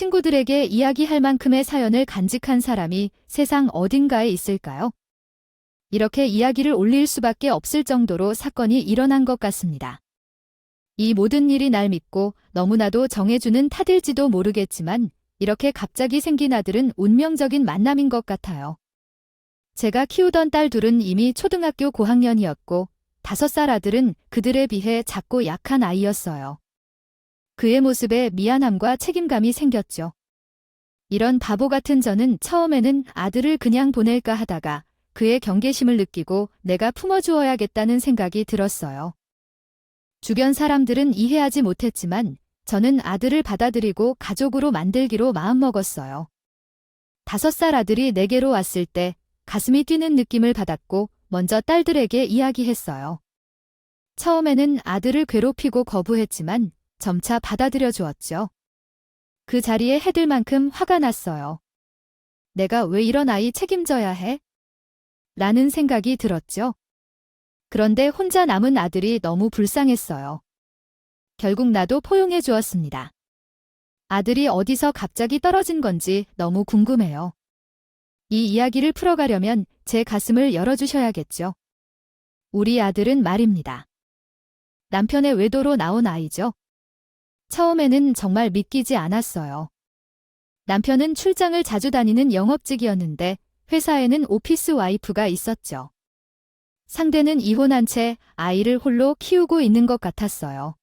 친구들에게 이야기할 만큼의 사연을 간직한 사람이 세상 어딘가에 있을까요? 이렇게 이야기를 올릴 수밖에 없을 정도로 사건이 일어난 것 같습니다. 이 모든 일이 날 믿고 너무나도 정해주는 탓일지도 모르겠지만 이렇게 갑자기 생긴 아들은 운명적인 만남인 것 같아요. 제가 키우던 딸 둘은 이미 초등학교 고학년이었고 5살 아들은 그들에 비해 작고 약한 아이였어요. 그의 모습에 미안함과 책임감이 생겼죠. 이런 바보 같은 저는 처음에는 아들을 그냥 보낼까 하다가 그의 경계심을 느끼고 내가 품어주어야겠다는 생각이 들었어요. 주변 사람들은 이해하지 못했지만 저는 아들을 받아들이고 가족으로 만들기로 마음먹었어요. 5살 아들이 내게로 왔을 때 가슴이 뛰는 느낌을 받았고 먼저 딸들에게 이야기했어요. 처음에는 아들을 괴롭히고 거부했지만 점차 받아들여 주었죠. 그 자리에 해들 만큼 화가 났어요. 내가 왜 이런 아이 책임져야 해? 라는 생각이 들었죠. 그런데 혼자 남은 아들이 너무 불쌍했어요. 결국 나도 포용해 주었습니다. 아들이 어디서 갑자기 떨어진 건지 너무 궁금해요. 이 이야기를 풀어가려면 제 가슴을 열어주셔야겠죠. 우리 아들은 말입니다. 남편의 외도로 나온 아이죠. 처음에는 정말 믿기지 않았어요. 남편은 출장을 자주 다니는 영업직이었는데 회사에는 오피스 와이프가 있었죠. 상대는 이혼한 채 아이를 홀로 키우고 있는 것 같았어요.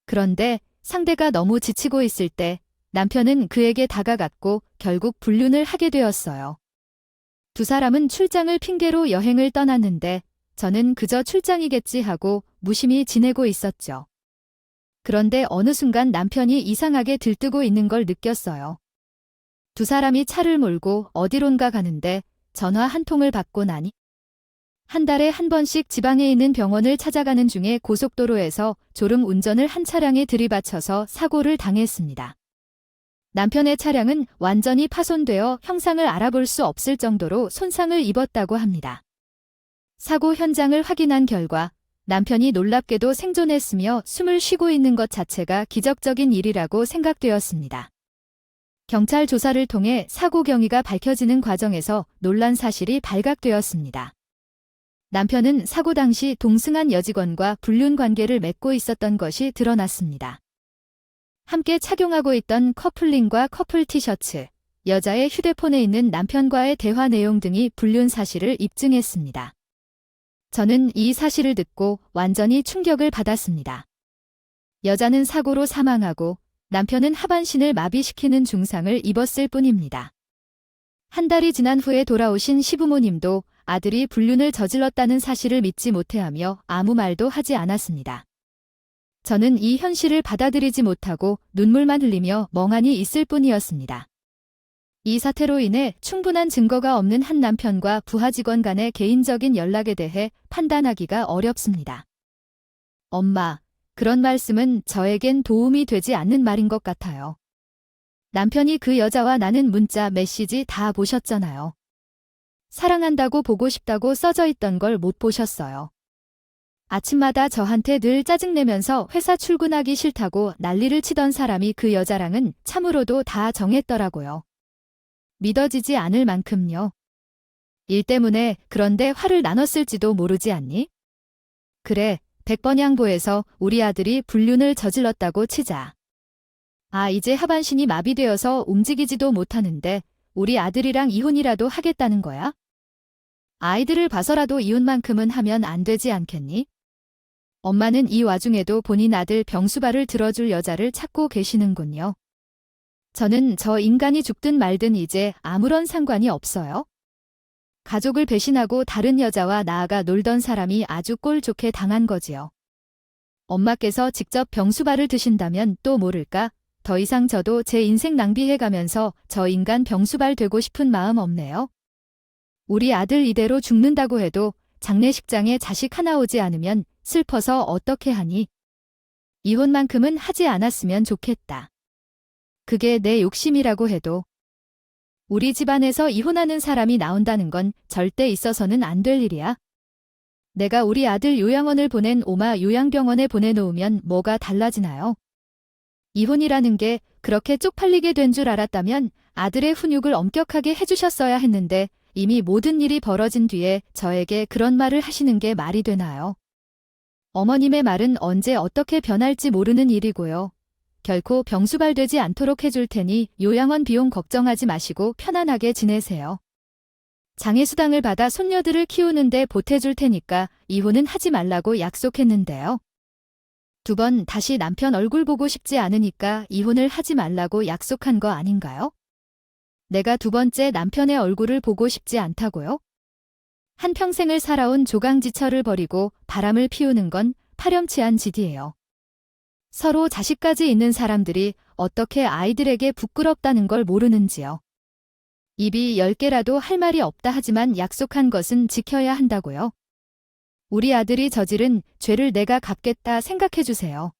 그런데 상대가 너무 지치고 있을 때 남편은 그에게 다가갔고 결국 불륜을 하게 되었어요. 두 사람은 출장을 핑계로 여행을 떠났는데 저는 그저 출장이겠지 하고 무심히 지내고 있었죠. 그런데 어느 순간 남편이 이상하게 들뜨고 있는 걸 느꼈어요. 두 사람이 차를 몰고 어디론가 가는데 전화 한 통을 받고 나니 한 달에 한 번씩 지방에 있는 병원을 찾아가는 중에 고속도로에서 졸음 운전을 한 차량에 들이받쳐서 사고를 당했습니다. 남편의 차량은 완전히 파손되어 형상을 알아볼 수 없을 정도로 손상을 입었다고 합니다. 사고 현장을 확인한 결과 남편이 놀랍게도 생존했으며 숨을 쉬고 있는 것 자체가 기적적인 일이라고 생각되었습니다. 경찰 조사를 통해 사고 경위가 밝혀지는 과정에서 놀란 사실이 발각되었습니다. 남편은 사고 당시 동승한 여직원과 불륜 관계를 맺고 있었던 것이 드러났습니다. 함께 착용하고 있던 커플링과 커플 티셔츠, 여자의 휴대폰에 있는 남편과의 대화 내용 등이 불륜 사실을 입증했습니다. 저는 이 사실을 듣고 완전히 충격을 받았습니다. 여자는 사고로 사망하고 남편은 하반신을 마비시키는 중상을 입었을 뿐입니다. 한 달이 지난 후에 돌아오신 시부모님도 아들이 불륜을 저질렀다는 사실을 믿지 못해하며 아무 말도 하지 않았습니다. 저는 이 현실을 받아들이지 못하고 눈물만 흘리며 멍하니 있을 뿐이었습니다. 이 사태로 인해 충분한 증거가 없는 한 남편과 부하 직원 간의 개인적인 연락에 대해 판단하기가 어렵습니다. 엄마, 그런 말씀은 저에겐 도움이 되지 않는 말인 것 같아요. 남편이 그 여자와 나눈 문자, 메시지 다 보셨잖아요. 사랑한다고 보고 싶다고 써져 있던 걸 못 보셨어요. 아침마다 저한테 늘 짜증내면서 회사 출근하기 싫다고 난리를 치던 사람이 그 여자랑은 참으로도 다 정했더라고요. 믿어지지 않을 만큼요. 일 때문에 그런데 화를 나눴을지도 모르지 않니? 그래, 100번 양보해서 우리 아들이 불륜을 저질렀다고 치자. 아, 이제 하반신이 마비되어서 움직이지도 못하는데 우리 아들이랑 이혼이라도 하겠다는 거야? 아이들을 봐서라도 이혼만큼은 하면 안 되지 않겠니? 엄마는 이 와중에도 본인 아들 병수발을 들어줄 여자를 찾고 계시는군요. 저는 저 인간이 죽든 말든 이제 아무런 상관이 없어요. 가족을 배신하고 다른 여자와 나아가 놀던 사람이 아주 꼴 좋게 당한 거지요. 엄마께서 직접 병수발을 드신다면 또 모를까? 더 이상 저도 제 인생 낭비해가면서 저 인간 병수발 되고 싶은 마음 없네요. 우리 아들 이대로 죽는다고 해도 장례식장에 자식 하나 오지 않으면 슬퍼서 어떻게 하니? 이혼만큼은 하지 않았으면 좋겠다. 그게 내 욕심이라고 해도 우리 집안에서 이혼하는 사람이 나온다는 건 절대 있어서는 안 될 일이야. 내가 우리 아들 요양원을 보낸 오마 요양병원에 보내놓으면 뭐가 달라지나요? 이혼이라는 게 그렇게 쪽팔리게 된 줄 알았다면 아들의 훈육을 엄격하게 해주셨어야 했는데 이미 모든 일이 벌어진 뒤에 저에게 그런 말을 하시는 게 말이 되나요? 어머님의 말은 언제 어떻게 변할지 모르는 일이고요. 결코 병수발되지 않도록 해줄 테니 요양원 비용 걱정하지 마시고 편안하게 지내세요. 장애수당을 받아 손녀들을 키우는데 보태줄 테니까 이혼은 하지 말라고 약속했는데요. 2번 다시 남편 얼굴 보고 싶지 않으니까 이혼을 하지 말라고 약속한 거 아닌가요? 내가 2번째 남편의 얼굴을 보고 싶지 않다고요? 한평생을 살아온 조강지처를 버리고 바람을 피우는 건 파렴치한 짓이에요. 서로 자식까지 있는 사람들이 어떻게 아이들에게 부끄럽다는 걸 모르는지요. 입이 10개라도 할 말이 없다 하지만 약속한 것은 지켜야 한다고요. 우리 아들이 저지른 죄를 내가 갚겠다 생각해 주세요.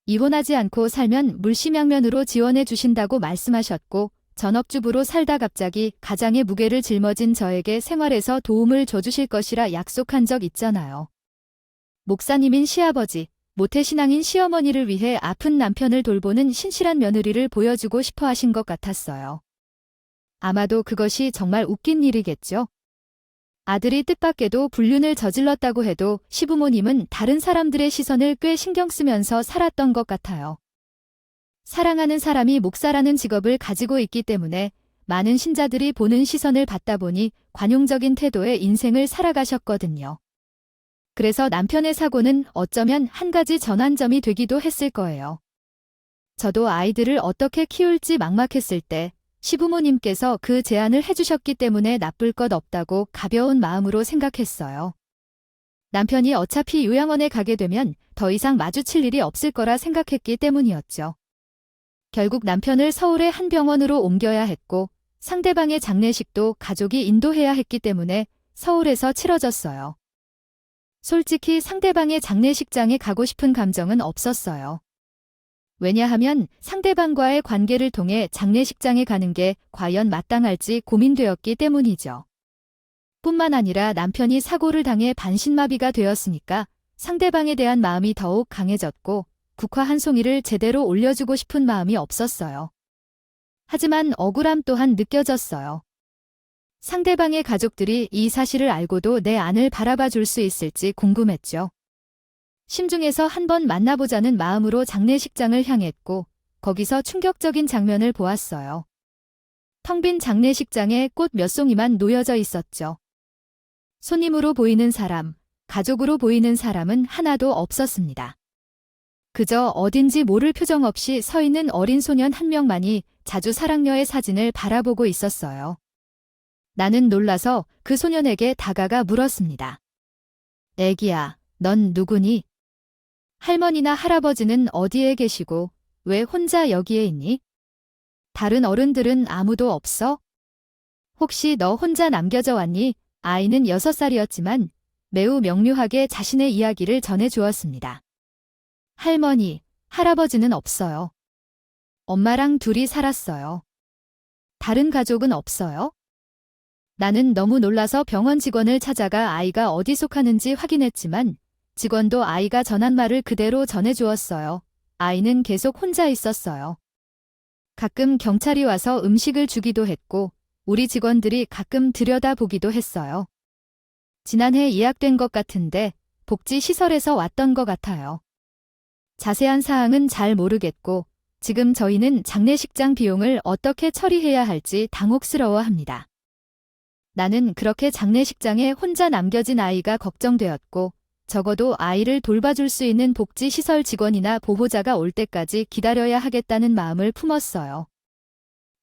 이혼하지 않고 살면 물심양면으로 지원해 주신다고 말씀하셨고 전업주부로 살다 갑자기 가장의 무게를 짊어진 저에게 생활에서 도움을 줘주실 것이라 약속한 적 있잖아요. 목사님인 시아버지, 모태신앙인 시어머니를 위해 아픈 남편을 돌보는 신실한 며느리를 보여주고 싶어 하신 것 같았어요. 아마도 그것이 정말 웃긴 일이겠죠. 아들이 뜻밖에도 불륜을 저질렀다고 해도 시부모님은 다른 사람들의 시선을 꽤 신경 쓰면서 살았던 것 같아요. 사랑하는 사람이 목사라는 직업을 가지고 있기 때문에 많은 신자들이 보는 시선을 받다 보니 관용적인 태도의 인생을 살아가셨거든요. 그래서 남편의 사고는 어쩌면 한 가지 전환점이 되기도 했을 거예요. 저도 아이들을 어떻게 키울지 막막했을 때 시부모님께서 그 제안을 해주셨기 때문에 나쁠 것 없다고 가벼운 마음으로 생각했어요. 남편이 어차피 요양원에 가게 되면 더 이상 마주칠 일이 없을 거라 생각했기 때문이었죠. 결국 남편을 서울의 한 병원으로 옮겨야 했고 상대방의 장례식도 가족이 인도해야 했기 때문에 서울에서 치러졌어요. 솔직히 상대방의 장례식장에 가고 싶은 감정은 없었어요. 왜냐하면 상대방과의 관계를 통해 장례식장에 가는 게 과연 마땅할지 고민되었기 때문이죠. 뿐만 아니라 남편이 사고를 당해 반신마비가 되었으니까 상대방에 대한 마음이 더욱 강해졌고 국화 한 송이를 제대로 올려주고 싶은 마음이 없었어요. 하지만 억울함 또한 느껴졌어요. 상대방의 가족들이 이 사실을 알고도 내 안을 바라봐 줄 수 있을지 궁금했죠. 심중에서 한번 만나보자는 마음으로 장례식장을 향했고 거기서 충격적인 장면을 보았어요. 텅 빈 장례식장에 꽃 몇 송이만 놓여져 있었죠. 손님으로 보이는 사람, 가족으로 보이는 사람은 하나도 없었습니다. 그저 어딘지 모를 표정 없이 서 있는 어린 소년 한 명만이 자주 사랑녀의 사진을 바라보고 있었어요. 나는 놀라서 그 소년에게 다가가 물었습니다. 애기야, 넌 누구니? 할머니나 할아버지는 어디에 계시고 왜 혼자 여기에 있니? 다른 어른들은 아무도 없어? 혹시 너 혼자 남겨져 왔니? 아이는 6살이었지만 매우 명료하게 자신의 이야기를 전해주었습니다. 할머니, 할아버지는 없어요. 엄마랑 둘이 살았어요. 다른 가족은 없어요? 나는 너무 놀라서 병원 직원을 찾아가 아이가 어디 속하는지 확인했지만 직원도 아이가 전한 말을 그대로 전해주었어요. 아이는 계속 혼자 있었어요. 가끔 경찰이 와서 음식을 주기도 했고 우리 직원들이 가끔 들여다보기도 했어요. 지난해 예약된 것 같은데 복지시설에서 왔던 것 같아요. 자세한 사항은 잘 모르겠고 지금 저희는 장례식장 비용을 어떻게 처리해야 할지 당혹스러워합니다. 나는 그렇게 장례식장에 혼자 남겨진 아이가 걱정되었고 적어도 아이를 돌봐줄 수 있는 복지시설 직원이나 보호자가 올 때까지 기다려야 하겠다는 마음을 품었어요.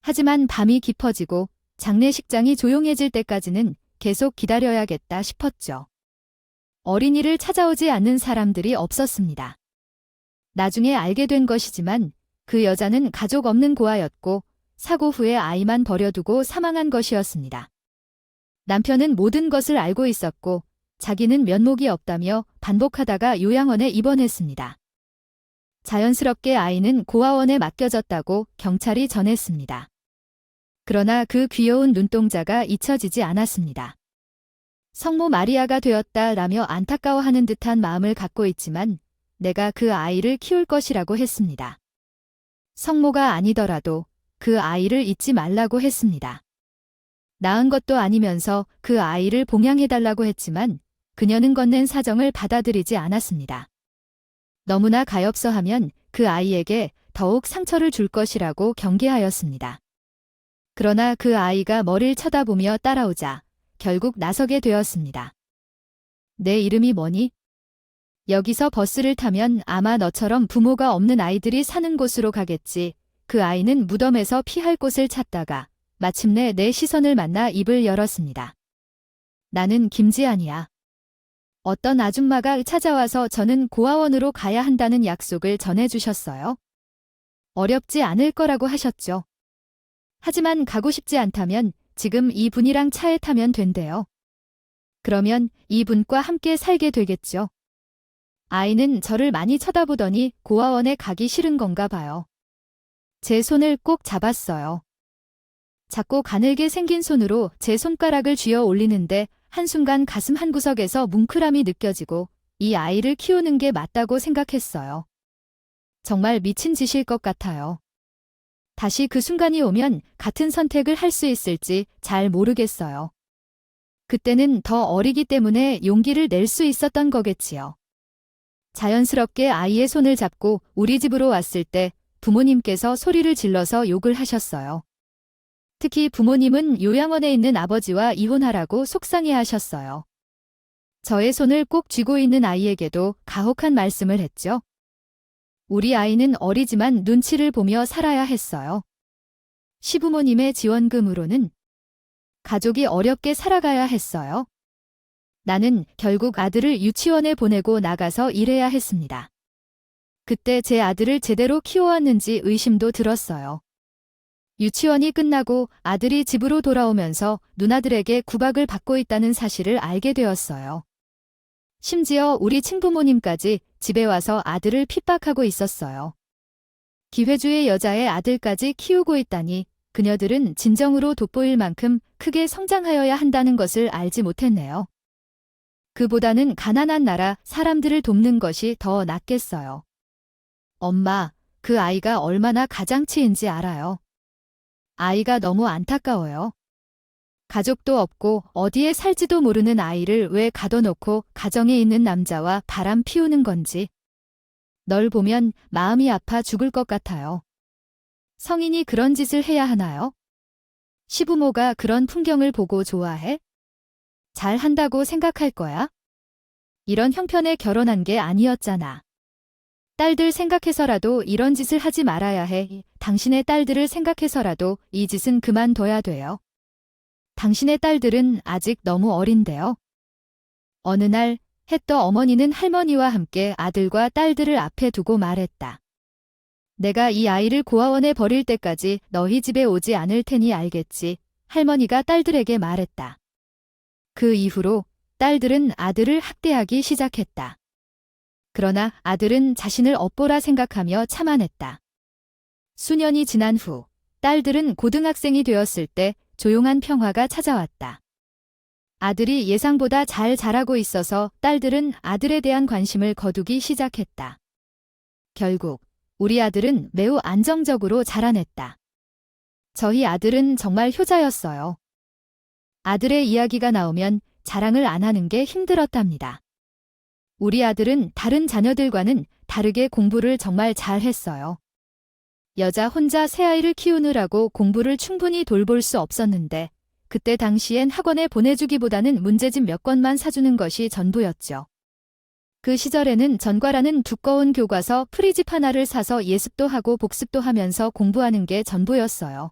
하지만 밤이 깊어지고 장례식장이 조용해질 때까지는 계속 기다려야겠다 싶었죠. 어린이를 찾아오지 않는 사람들이 없었습니다. 나중에 알게 된 것이지만 그 여자는 가족 없는 고아였고 사고 후에 아이만 버려두고 사망한 것이었습니다. 남편은 모든 것을 알고 있었고 자기는 면목이 없다며 반복하다가 요양원에 입원했습니다. 자연스럽게 아이는 고아원에 맡겨졌다고 경찰이 전했습니다. 그러나 그 귀여운 눈동자가 잊혀지지 않았습니다. 성모 마리아가 되었다라며 안타까워하는 듯한 마음을 갖고 있지만 내가 그 아이를 키울 것이라고 했습니다. 성모가 아니더라도 그 아이를 잊지 말라고 했습니다. 낳은 것도 아니면서 그 아이를 봉양해달라고 했지만 그녀는 건넨 사정을 받아들이지 않았습니다. 너무나 가엾어하면 그 아이에게 더욱 상처를 줄 것이라고 경계하였습니다. 그러나 그 아이가 머리를 쳐다보며 따라오자 결국 나서게 되었습니다. 내 이름이 뭐니? 여기서 버스를 타면 아마 너처럼 부모가 없는 아이들이 사는 곳으로 가겠지. 그 아이는 무덤에서 피할 곳을 찾다가 마침내 내 시선을 만나 입을 열었습니다. 나는 김지안이야. 어떤 아줌마가 찾아와서 저는 고아원으로 가야 한다는 약속을 전해주셨어요. 어렵지 않을 거라고 하셨죠. 하지만 가고 싶지 않다면 지금 이분이랑 차에 타면 된대요. 그러면 이분과 함께 살게 되겠죠. 아이는 저를 많이 쳐다보더니 고아원에 가기 싫은 건가 봐요. 제 손을 꼭 잡았어요. 작고 가늘게 생긴 손으로 제 손가락을 쥐어 올리는데 한순간 가슴 한구석에서 뭉클함이 느껴지고 이 아이를 키우는 게 맞다고 생각했어요. 정말 미친 짓일 것 같아요. 다시 그 순간이 오면 같은 선택을 할 수 있을지 잘 모르겠어요. 그때는 더 어리기 때문에 용기를 낼 수 있었던 거겠지요. 자연스럽게 아이의 손을 잡고 우리 집으로 왔을 때 부모님께서 소리를 질러서 욕을 하셨어요. 특히 부모님은 요양원에 있는 아버지와 이혼하라고 속상해하셨어요. 저의 손을 꼭 쥐고 있는 아이에게도 가혹한 말씀을 했죠. 우리 아이는 어리지만 눈치를 보며 살아야 했어요. 시부모님의 지원금으로는 가족이 어렵게 살아가야 했어요. 나는 결국 아들을 유치원에 보내고 나가서 일해야 했습니다. 그때 제 아들을 제대로 키워왔는지 의심도 들었어요. 유치원이 끝나고 아들이 집으로 돌아오면서 누나들에게 구박을 받고 있다는 사실을 알게 되었어요. 심지어 우리 친부모님까지 집에 와서 아들을 핍박하고 있었어요. 기회주의 여자의 아들까지 키우고 있다니 그녀들은 진정으로 돋보일 만큼 크게 성장하여야 한다는 것을 알지 못했네요. 그보다는 가난한 나라 사람들을 돕는 것이 더 낫겠어요. 엄마, 그 아이가 얼마나 가장치인지 알아요. 아이가 너무 안타까워요. 가족도 없고 어디에 살지도 모르는 아이를 왜 가둬놓고 가정에 있는 남자와 바람 피우는 건지. 널 보면 마음이 아파 죽을 것 같아요. 성인이 그런 짓을 해야 하나요? 시부모가 그런 풍경을 보고 좋아해? 잘 한다고 생각할 거야? 이런 형편에 결혼한 게 아니었잖아. 딸들 생각해서라도 이런 짓을 하지 말아야 해. 당신의 딸들을 생각해서라도 이 짓은 그만둬야 돼요. 당신의 딸들은 아직 너무 어린데요. 어느 날 햇떠 어머니는 할머니와 함께 아들과 딸들을 앞에 두고 말했다. 내가 이 아이를 고아원에 버릴 때까지 너희 집에 오지 않을 테니 알겠지. 할머니가 딸들에게 말했다. 그 이후로 딸들은 아들을 학대하기 시작했다. 그러나 아들은 자신을 업보라 생각하며 참아냈다. 수년이 지난 후 딸들은 고등학생이 되었을 때 조용한 평화가 찾아왔다. 아들이 예상보다 잘 자라고 있어서 딸들은 아들에 대한 관심을 거두기 시작했다. 결국 우리 아들은 매우 안정적으로 자라냈다. 저희 아들은 정말 효자였어요. 아들의 이야기가 나오면 자랑을 안 하는 게 힘들었답니다. 우리 아들은 다른 자녀들과는 다르게 공부를 정말 잘했어요. 여자 혼자 새 아이를 키우느라고 공부를 충분히 돌볼 수 없었는데 그때 당시엔 학원에 보내주기보다는 문제집 몇 권만 사주는 것이 전부였죠. 그 시절에는 전과라는 두꺼운 교과서 프리집 하나를 사서 예습도 하고 복습도 하면서 공부하는 게 전부였어요.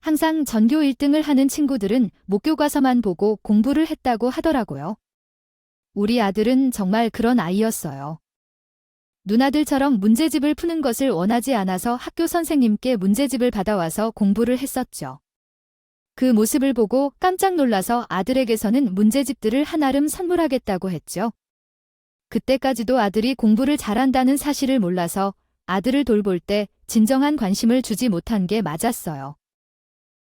항상 전교 1등을 하는 친구들은 목교과서만 보고 공부를 했다고 하더라고요. 우리 아들은 정말 그런 아이였어요. 누나들처럼 문제집을 푸는 것을 원하지 않아서 학교 선생님께 문제집을 받아와서 공부를 했었죠. 그 모습을 보고 깜짝 놀라서 아들에게서는 문제집들을 한아름 선물하겠다고 했죠. 그때까지도 아들이 공부를 잘한다는 사실을 몰라서 아들을 돌볼 때 진정한 관심을 주지 못한 게 맞았어요.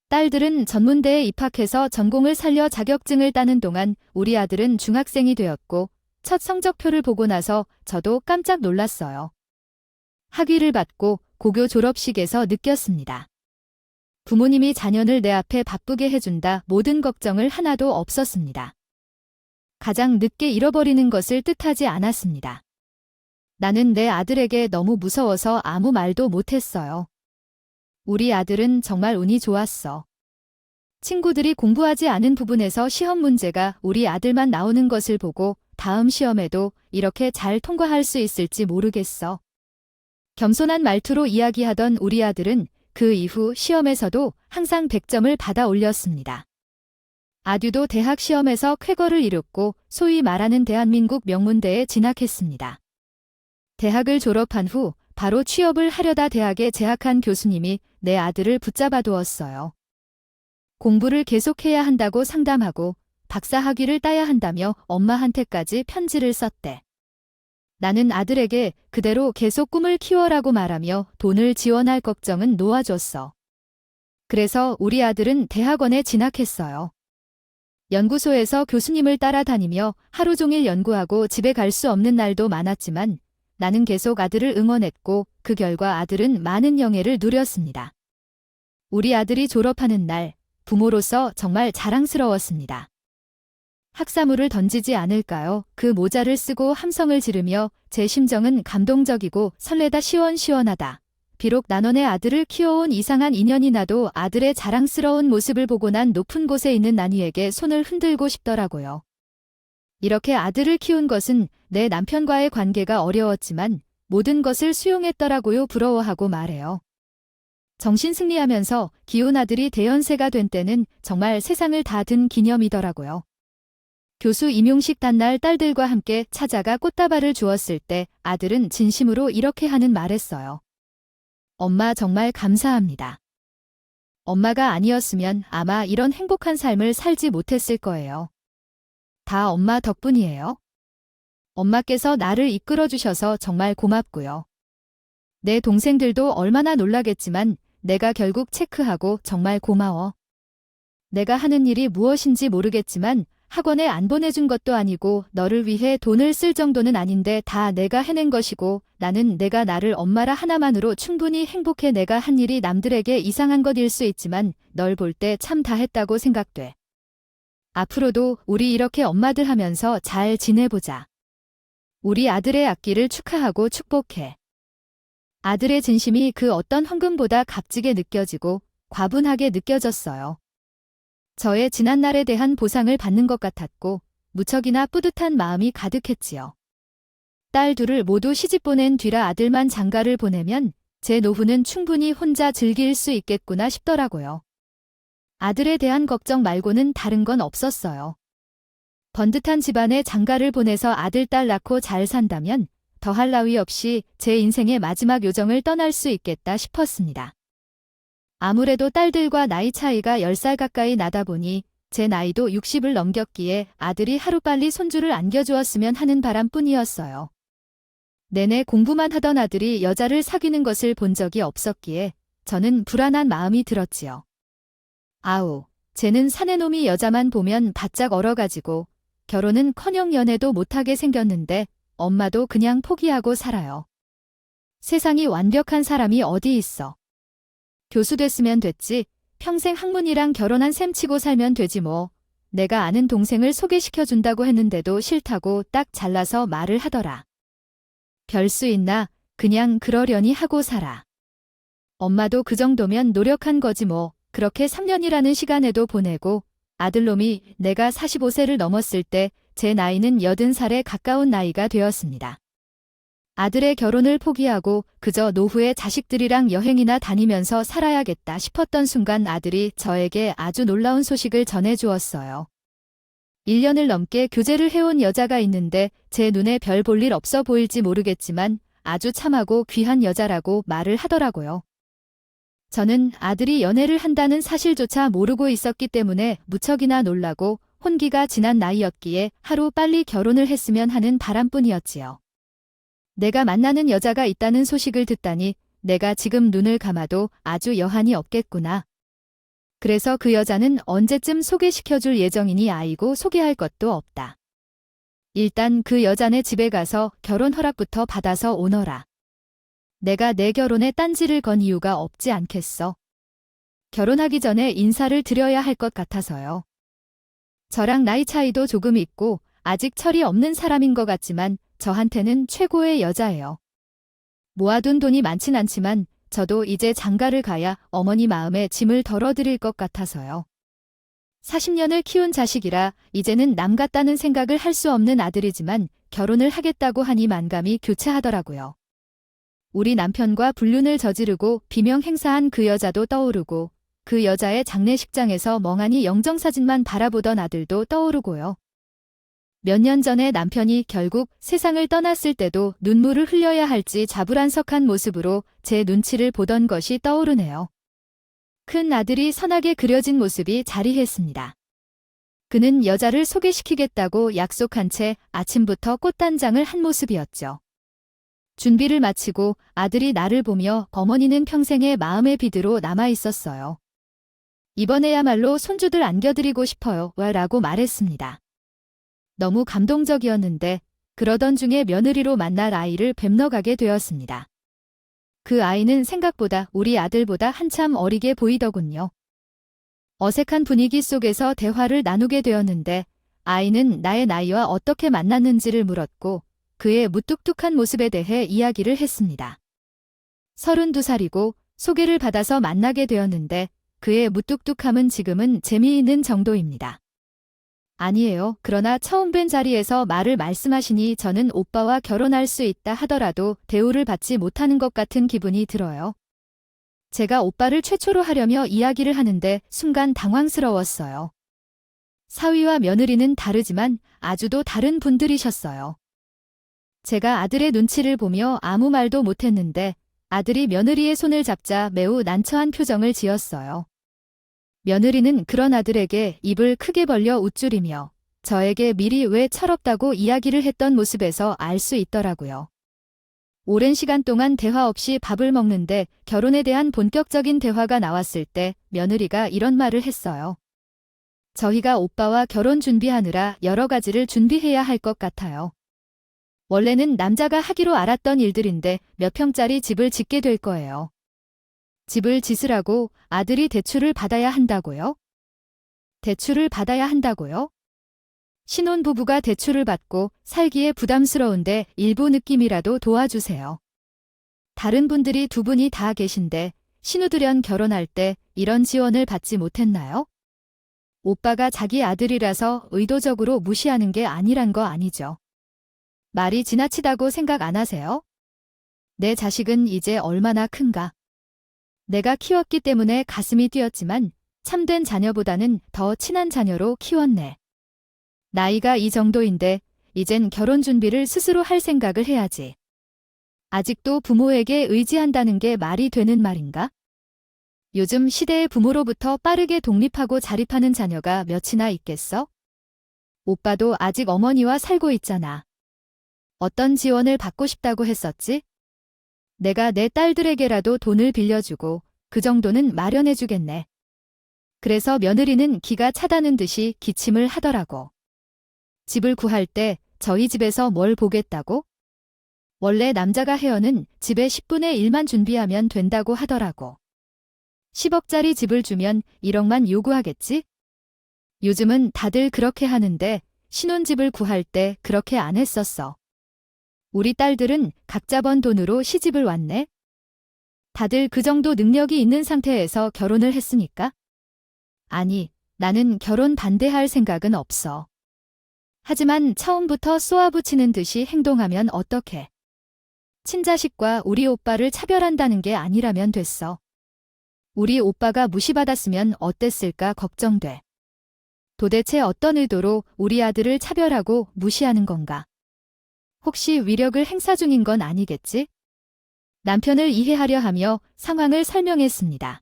딸들은 전문대에 입학해서 전공을 살려 자격증을 따는 동안 우리 아들은 중학생이 되었고 첫 성적표를 보고 나서 저도 깜짝 놀랐어요. 학위를 받고 고교 졸업식에서 느꼈습니다. 부모님이 자녀를 내 앞에 바쁘게 해준다 모든 걱정을 하나도 없었습니다. 가장 늦게 잃어버리는 것을 뜻하지 않았습니다. 나는 내 아들에게 너무 무서워서 아무 말도 못했어요. 우리 아들은 정말 운이 좋았어. 친구들이 공부하지 않은 부분에서 시험 문제가 우리 아들만 나오는 것을 보고 다음 시험에도 이렇게 잘 통과할 수 있을지 모르겠어. 겸손한 말투로 이야기하던 우리 아들은 그 이후 시험에서도 항상 100점을 받아 올렸습니다. 아듀도 대학 시험에서 쾌거를 이뤘고 소위 말하는 대한민국 명문대에 진학했습니다. 대학을 졸업한 후 바로 취업을 하려다 대학에 재학한 교수님이 내 아들을 붙잡아 두었어요. 공부를 계속해야 한다고 상담하고 박사 학위를 따야 한다며 엄마한테까지 편지를 썼대. 나는 아들에게 그대로 계속 꿈을 키워라고 말하며 돈을 지원할 걱정은 놓아줬어. 그래서 우리 아들은 대학원에 진학했어요. 연구소에서 교수님을 따라다니며 하루 종일 연구하고 집에 갈 수 없는 날도 많았지만 나는 계속 아들을 응원했고 그 결과 아들은 많은 영예를 누렸습니다. 우리 아들이 졸업하는 날 부모로서 정말 자랑스러웠습니다. 학사물을 던지지 않을까요? 그 모자를 쓰고 함성을 지르며 제 심정은 감동적이고 설레다 시원시원하다. 비록 난원의 아들을 키워온 이상한 인연이 나도 아들의 자랑스러운 모습을 보고 난 높은 곳에 있는 나니에게 손을 흔들고 싶더라고요. 이렇게 아들을 키운 것은 내 남편과의 관계가 어려웠지만 모든 것을 수용했더라고요. 부러워하고 말해요. 정신 승리하면서 기운 아들이 대연세가 된 때는 정말 세상을 다 든 기념이더라고요. 교수 임용식 단날 딸들과 함께 찾아가 꽃다발을 주었을 때 아들은 진심으로 이렇게 하는 말했어요. 엄마 정말 감사합니다. 엄마가 아니었으면 아마 이런 행복한 삶을 살지 못했을 거예요. 다 엄마 덕분이에요. 엄마께서 나를 이끌어 주셔서 정말 고맙고요. 내 동생들도 얼마나 놀라겠지만 내가 결국 체크하고 정말 고마워. 내가 하는 일이 무엇인지 모르겠지만 학원에 안 보내준 것도 아니고 너를 위해 돈을 쓸 정도는 아닌데 다 내가 해낸 것이고 나는 내가 나를 엄마라 하나만으로 충분히 행복해. 내가 한 일이 남들에게 이상한 것일 수 있지만 널 볼 때 참 다 했다고 생각돼. 앞으로도 우리 이렇게 엄마들 하면서 잘 지내보자. 우리 아들의 악기를 축하하고 축복해. 아들의 진심이 그 어떤 헌금보다 값지게 느껴지고 과분하게 느껴졌어요. 저의 지난날에 대한 보상을 받는 것 같았고 무척이나 뿌듯한 마음이 가득했지요. 딸 둘을 모두 시집 보낸 뒤라 아들만 장가를 보내면 제 노후는 충분히 혼자 즐길 수 있겠구나 싶더라고요. 아들에 대한 걱정 말고는 다른 건 없었어요. 번듯한 집안에 장가를 보내서 아들 딸 낳고 잘 산다면 더할 나위 없이 제 인생의 마지막 요정을 떠날 수 있겠다 싶었습니다. 아무래도 딸들과 나이 차이가 10살 가까이 나다 보니 제 나이도 60을 넘겼기에 아들이 하루빨리 손주를 안겨주었으면 하는 바람뿐이었어요. 내내 공부만 하던 아들이 여자를 사귀는 것을 본 적이 없었기에 저는 불안한 마음이 들었지요. 아우, 쟤는 사내놈이 여자만 보면 바짝 얼어가지고 결혼은커녕 연애도 못하게 생겼는데 엄마도 그냥 포기하고 살아요. 세상이 완벽한 사람이 어디 있어. 교수 됐으면 됐지, 평생 학문이랑 결혼한 셈 치고 살면 되지 뭐. 내가 아는 동생을 소개시켜준다고 했는데도 싫다고 딱 잘라서 말을 하더라. 별 수 있나, 그냥 그러려니 하고 살아. 엄마도 그 정도면 노력한 거지 뭐. 그렇게 3년이라는 시간에도 보내고 아들놈이 내가 45세를 넘었을 때 제 나이는 80살에 가까운 나이가 되었습니다. 아들의 결혼을 포기하고 그저 노후에 자식들이랑 여행이나 다니면서 살아야겠다 싶었던 순간 아들이 저에게 아주 놀라운 소식을 전해주었어요. 1년을 넘게 교제를 해온 여자가 있는데 제 눈에 별 볼 일 없어 보일지 모르겠지만 아주 참하고 귀한 여자라고 말을 하더라고요. 저는 아들이 연애를 한다는 사실조차 모르고 있었기 때문에 무척이나 놀라고 혼기가 지난 나이였기에 하루 빨리 결혼을 했으면 하는 바람뿐이었지요. 내가 만나는 여자가 있다는 소식을 듣다니 내가 지금 눈을 감아도 아주 여한이 없겠구나. 그래서 그 여자는 언제쯤 소개시켜줄 예정이니 아이고 소개할 것도 없다. 일단 그 여자네 집에 가서 결혼 허락부터 받아서 오너라. 내가 내 결혼에 딴지를 건 이유가 없지 않겠어. 결혼하기 전에 인사를 드려야 할 것 같아서요. 저랑 나이 차이도 조금 있고 아직 철이 없는 사람인 것 같지만 저한테는 최고의 여자예요. 모아둔 돈이 많진 않지만 저도 이제 장가를 가야 어머니 마음에 짐을 덜어드릴 것 같아서요. 40년을 키운 자식이라 이제는 남 같다는 생각을 할 수 없는 아들이지만 결혼을 하겠다고 하니 만감이 교차하더라고요. 우리 남편과 불륜을 저지르고 비명 행사한 그 여자도 떠오르고 그 여자의 장례식장에서 멍하니 영정사진만 바라보던 아들도 떠오르고요. 몇 년 전에 남편이 결국 세상을 떠났을 때도 눈물을 흘려야 할지 자불안석한 모습으로 제 눈치를 보던 것이 떠오르네요. 큰 아들이 선하게 그려진 모습이 자리했습니다. 그는 여자를 소개시키겠다고 약속한 채 아침부터 꽃단장을 한 모습이었죠. 준비를 마치고 아들이 나를 보며 어머니는 평생의 마음의 비드로 남아 있었어요. 이번에야말로 손주들 안겨드리고 싶어요. 라고 말했습니다. 너무 감동적이었는데 그러던 중에 며느리로 만날 아이를 뵙러가게 되었습니다. 그 아이는 생각보다 우리 아들보다 한참 어리게 보이더군요. 어색한 분위기 속에서 대화를 나누게 되었는데 아이는 나의 나이와 어떻게 만났는지를 물었고 그의 무뚝뚝한 모습에 대해 이야기를 했습니다. 32살이고 소개를 받아서 만나게 되었는데 그의 무뚝뚝함은 지금은 재미있는 정도입니다. 아니에요. 그러나 처음 뵌 자리에서 말을 말씀하시니 저는 오빠와 결혼할 수 있다 하더라도 대우를 받지 못하는 것 같은 기분이 들어요. 제가 오빠를 최초로 하려며 이야기를 하는데 순간 당황스러웠어요. 사위와 며느리는 다르지만 아주도 다른 분들이셨어요. 제가 아들의 눈치를 보며 아무 말도 못했는데 아들이 며느리의 손을 잡자 매우 난처한 표정을 지었어요. 며느리는 그런 아들에게 입을 크게 벌려 우쭐이며 저에게 미리 왜 철없다고 이야기를 했던 모습에서 알 수 있더라고요. 오랜 시간 동안 대화 없이 밥을 먹는데 결혼에 대한 본격적인 대화가 나왔을 때 며느리가 이런 말을 했어요. 저희가 오빠와 결혼 준비하느라 여러 가지를 준비해야 할 것 같아요. 원래는 남자가 하기로 알았던 일들인데 몇 평짜리 집을 짓게 될 거예요. 집을 짓으라고 아들이 대출을 받아야 한다고요? 대출을 받아야 한다고요? 신혼부부가 대출을 받고 살기에 부담스러운데 일부 느낌이라도 도와주세요. 다른 분들이 두 분이 다 계신데 신우들연 결혼할 때 이런 지원을 받지 못했나요? 오빠가 자기 아들이라서 의도적으로 무시하는 게 아니란 거 아니죠. 말이 지나치다고 생각 안 하세요? 내 자식은 이제 얼마나 큰가? 내가 키웠기 때문에 가슴이 뛰었지만 참된 자녀보다는 더 친한 자녀로 키웠네. 나이가 이 정도인데 이젠 결혼 준비를 스스로 할 생각을 해야지. 아직도 부모에게 의지한다는 게 말이 되는 말인가? 요즘 시대의 부모로부터 빠르게 독립하고 자립하는 자녀가 몇이나 있겠어? 오빠도 아직 어머니와 살고 있잖아. 어떤 지원을 받고 싶다고 했었지? 내가 내 딸들에게라도 돈을 빌려주고 그 정도는 마련해주겠네. 그래서 며느리는 기가 차다는 듯이 기침을 하더라고. 집을 구할 때 저희 집에서 뭘 보겠다고? 원래 남자가 헤어는 집의 10분의 1만 준비하면 된다고 하더라고. 10억짜리 집을 주면 1억만 요구하겠지? 요즘은 다들 그렇게 하는데 신혼집을 구할 때 그렇게 안 했었어. 우리 딸들은 각자 번 돈으로 시집을 왔네. 다들 그 정도 능력이 있는 상태에서 결혼을 했으니까? 아니, 나는 결혼 반대할 생각은 없어. 하지만 처음부터 쏘아붙이는 듯이 행동하면 어떡해. 친자식과 우리 오빠를 차별한다는 게 아니라면 됐어. 우리 오빠가 무시받았으면 어땠을까 걱정돼. 도대체 어떤 의도로 우리 아들을 차별하고 무시하는 건가? 혹시 위력을 행사 중인 건 아니겠지? 남편을 이해하려 하며 상황을 설명했습니다.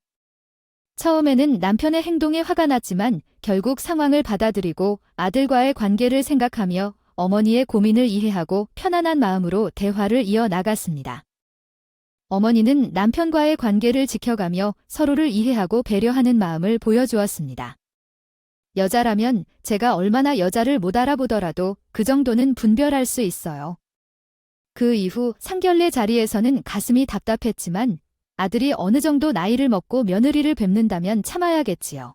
처음에는 남편의 행동에 화가 났지만 결국 상황을 받아들이고 아들과의 관계를 생각하며 어머니의 고민을 이해하고 편안한 마음으로 대화를 이어나갔습니다. 어머니는 남편과의 관계를 지켜가며 서로를 이해하고 배려하는 마음을 보여주었습니다. 여자라면 제가 얼마나 여자를 못 알아보더라도 그 정도는 분별할 수 있어요. 그 이후 상견례 자리에서는 가슴이 답답했지만 아들이 어느 정도 나이를 먹고 며느리를 뵙는다면 참아야겠지요.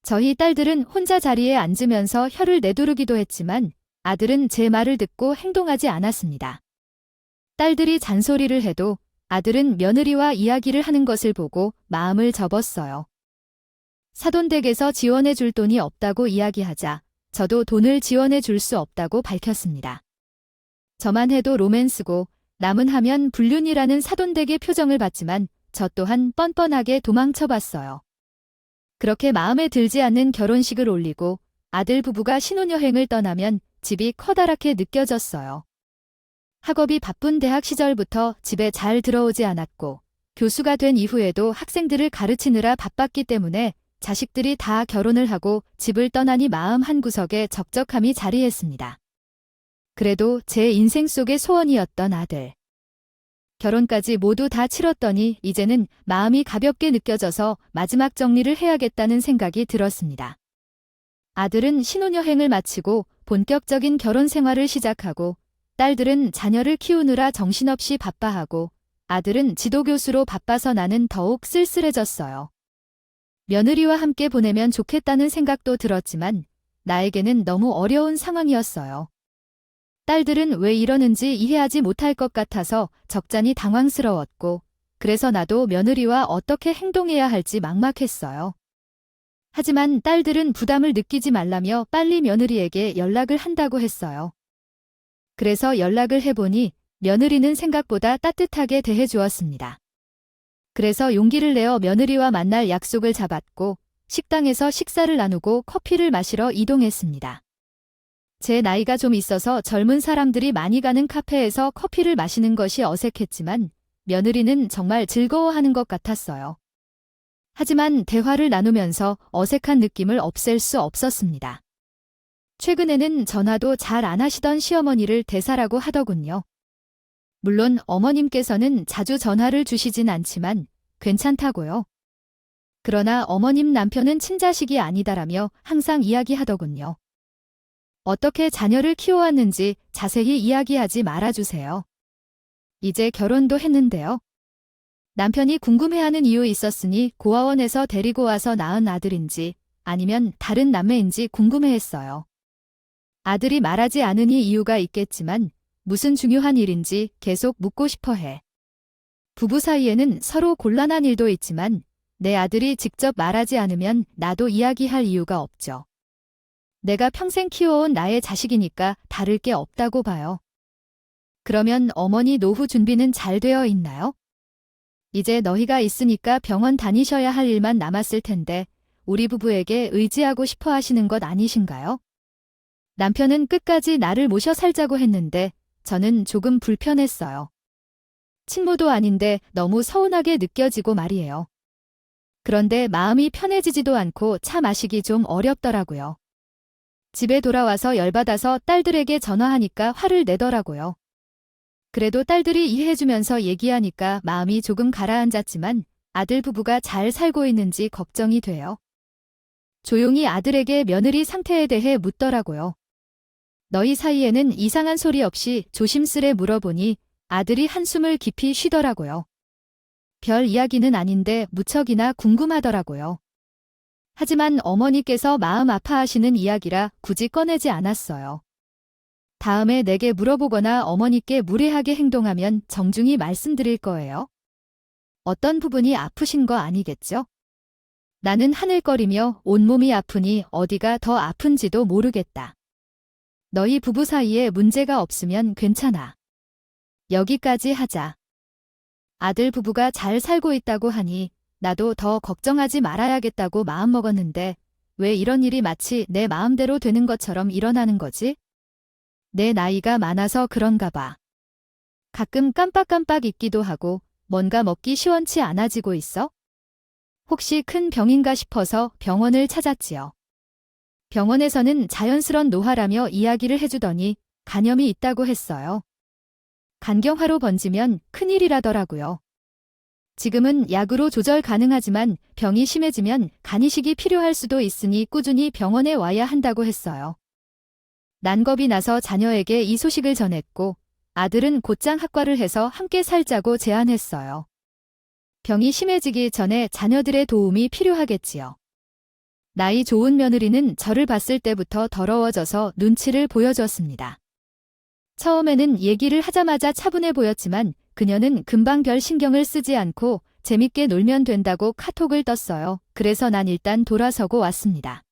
저희 딸들은 혼자 자리에 앉으면서 혀를 내두르기도 했지만 아들은 제 말을 듣고 행동하지 않았습니다. 딸들이 잔소리를 해도 아들은 며느리와 이야기를 하는 것을 보고 마음을 접었어요. 사돈댁에서 지원해 줄 돈이 없다고 이야기하자 저도 돈을 지원해 줄 수 없다고 밝혔습니다. 저만 해도 로맨스고 남은 하면 불륜이라는 사돈댁의 표정을 봤지만 저 또한 뻔뻔하게 도망쳐봤어요. 그렇게 마음에 들지 않는 결혼식을 올리고 아들 부부가 신혼여행을 떠나면 집이 커다랗게 느껴졌어요. 학업이 바쁜 대학 시절부터 집에 잘 들어오지 않았고 교수가 된 이후에도 학생들을 가르치느라 바빴기 때문에 자식들이 다 결혼을 하고 집을 떠나니 마음 한구석에 적적함이 자리했습니다. 그래도 제 인생 속의 소원이었던 아들. 결혼까지 모두 다 치렀더니 이제는 마음이 가볍게 느껴져서 마지막 정리를 해야겠다는 생각이 들었습니다. 아들은 신혼여행을 마치고 본격적인 결혼 생활을 시작하고 딸들은 자녀를 키우느라 정신없이 바빠하고 아들은 지도교수로 바빠서 나는 더욱 쓸쓸해졌어요. 며느리와 함께 보내면 좋겠다는 생각도 들었지만 나에게는 너무 어려운 상황이었어요. 딸들은 왜 이러는지 이해하지 못할 것 같아서 적잖이 당황스러웠고 그래서 나도 며느리와 어떻게 행동해야 할지 막막했어요. 하지만 딸들은 부담을 느끼지 말라며 빨리 며느리에게 연락을 한다고 했어요. 그래서 연락을 해보니 며느리는 생각보다 따뜻하게 대해주었습니다. 그래서 용기를 내어 며느리와 만날 약속을 잡았고 식당에서 식사를 나누고 커피를 마시러 이동했습니다. 제 나이가 좀 있어서 젊은 사람들이 많이 가는 카페에서 커피를 마시는 것이 어색했지만 며느리는 정말 즐거워하는 것 같았어요. 하지만 대화를 나누면서 어색한 느낌을 없앨 수 없었습니다. 최근에는 전화도 잘 안 하시던 시어머니를 대사라고 하더군요. 물론 어머님께서는 자주 전화를 주시진 않지만 괜찮다고요. 그러나 어머님 남편은 친자식이 아니다라며 항상 이야기하더군요. 어떻게 자녀를 키워왔는지 자세히 이야기하지 말아주세요. 이제 결혼도 했는데요. 남편이 궁금해하는 이유 있었으니 고아원에서 데리고 와서 낳은 아들인지 아니면 다른 남매인지 궁금해했어요. 아들이 말하지 않으니 이유가 있겠지만 무슨 중요한 일인지 계속 묻고 싶어 해. 부부 사이에는 서로 곤란한 일도 있지만 내 아들이 직접 말하지 않으면 나도 이야기할 이유가 없죠. 내가 평생 키워온 나의 자식이니까 다를 게 없다고 봐요. 그러면 어머니 노후 준비는 잘 되어 있나요? 이제 너희가 있으니까 병원 다니셔야 할 일만 남았을 텐데 우리 부부에게 의지하고 싶어 하시는 것 아니신가요? 남편은 끝까지 나를 모셔 살자고 했는데 저는 조금 불편했어요. 친모도 아닌데 너무 서운하게 느껴지고 말이에요. 그런데 마음이 편해지지도 않고 차 마시기 좀 어렵더라고요. 집에 돌아와서 열받아서 딸들에게 전화하니까 화를 내더라고요. 그래도 딸들이 이해해주면서 얘기하니까 마음이 조금 가라앉았지만 아들 부부가 잘 살고 있는지 걱정이 돼요. 조용히 아들에게 며느리 상태에 대해 묻더라고요. 너희 사이에는 이상한 소리 없이 조심스레 물어보니 아들이 한숨을 깊이 쉬더라고요. 별 이야기는 아닌데 무척이나 궁금하더라고요. 하지만 어머니께서 마음 아파하시는 이야기라 굳이 꺼내지 않았어요. 다음에 내게 물어보거나 어머니께 무례하게 행동하면 정중히 말씀드릴 거예요. 어떤 부분이 아프신 거 아니겠죠? 나는 하늘거리며 온몸이 아프니 어디가 더 아픈지도 모르겠다. 너희 부부 사이에 문제가 없으면 괜찮아. 여기까지 하자. 아들 부부가 잘 살고 있다고 하니 나도 더 걱정하지 말아야겠다고 마음먹었는데 왜 이런 일이 마치 내 마음대로 되는 것처럼 일어나는 거지? 내 나이가 많아서 그런가 봐. 가끔 깜빡깜빡 잊기도 하고 뭔가 먹기 시원치 않아지고 있어? 혹시 큰 병인가 싶어서 병원을 찾았지요. 병원에서는 자연스런 노화라며 이야기를 해주더니 간염이 있다고 했어요. 간경화로 번지면 큰일이라더라고요. 지금은 약으로 조절 가능하지만 병이 심해지면 간이식이 필요할 수도 있으니 꾸준히 병원에 와야 한다고 했어요. 난 겁이 나서 자녀에게 이 소식을 전했고 아들은 곧장 학과를 해서 함께 살자고 제안했어요. 병이 심해지기 전에 자녀들의 도움이 필요하겠지요. 나이 좋은 며느리는 저를 봤을 때부터 더러워져서 눈치를 보여줬습니다. 처음에는 얘기를 하자마자 차분해 보였지만 그녀는 금방 별 신경을 쓰지 않고 재밌게 놀면 된다고 카톡을 떴어요. 그래서 난 일단 돌아서고 왔습니다.